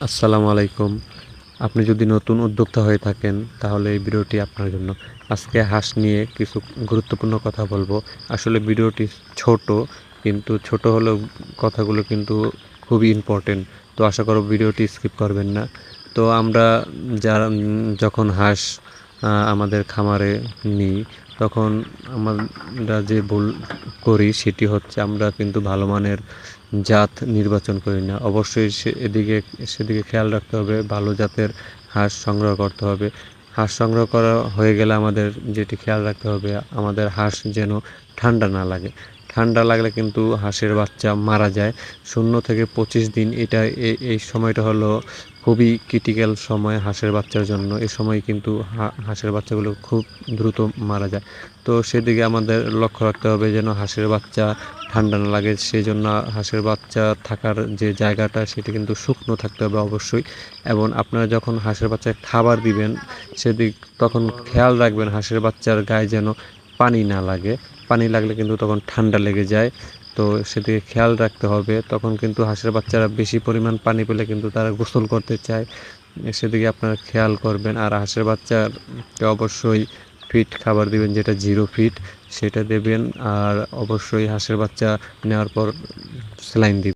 আসসালামু আলাইকুম। আপনি যদি নতুন উদ্যোক্তা হয়ে থাকেন তাহলে এই ভিডিওটি আপনার জন্য। আজকে হাঁস নিয়ে কিছু গুরুত্বপূর্ণ কথা বলবো। আসলে ভিডিওটি ছোট, কিন্তু ছোট হলেও কথাগুলো কিন্তু খুবই ইম্পোর্টেন্ট। তো আশা করব ভিডিওটি স্কিপ করবেন না। তো আমরা যারা যখন হাঁস আমাদের খামারে নিই, তখন আমরা যে ভুল করি সেটি হচ্ছে আমরা কিন্তু ভালো মানের জাত নির্বাচন করি না। অবশ্যই সেদিকে খেয়াল রাখতে হবে, ভালো জাতের হাঁস সংগ্রহ করতে হবে। হাঁস সংগ্রহ করা হয়ে গেলে আমাদের যেটি খেয়াল রাখতে হবে, আমাদের হাঁস যেন ঠান্ডা না লাগে। ঠান্ডা লাগলে কিন্তু হাঁসের বাচ্চা মারা যায়। 0 থেকে 25 দিন, এটা এই সময়টা হলো খুবই ক্রিটিক্যাল সময় হাঁসের বাচ্চার জন্য। এ সময় কিন্তু হাঁসের বাচ্চাগুলো খুব দ্রুত মারা যায়। তো সেদিকে আমাদের লক্ষ্য রাখতে হবে যেন হাঁসের বাচ্চা ঠান্ডা না লাগে। সেই জন্য হাঁসের বাচ্চা থাকার যে জায়গাটা সেটি কিন্তু শুকনো থাকতে হবে অবশ্যই। এবং আপনারা যখন হাঁসের বাচ্চাকে খাবার দিবেন তখন খেয়াল রাখবেন হাঁসের বাচ্চার গায়ে যেন পানি না লাগে। পানি লাগলে কিন্তু তখন ঠান্ডা লেগে যায়। তো সেদিকে খেয়াল রাখতে হবে। তখন কিন্তু হাঁসের বাচ্চারা বেশি পরিমাণ পানি পেলে কিন্তু তারা গোসল করতে চায়। সেদিকে আপনারা খেয়াল করবেন। আর হাঁসের বাচ্চাকে অবশ্যই ফিড খাবার দিবেন, যেটা 0 ফিড সেটা দেবেন। আর অবশ্যই হাঁসের বাচ্চা নেওয়ার পর স্যালাইন দিবেন।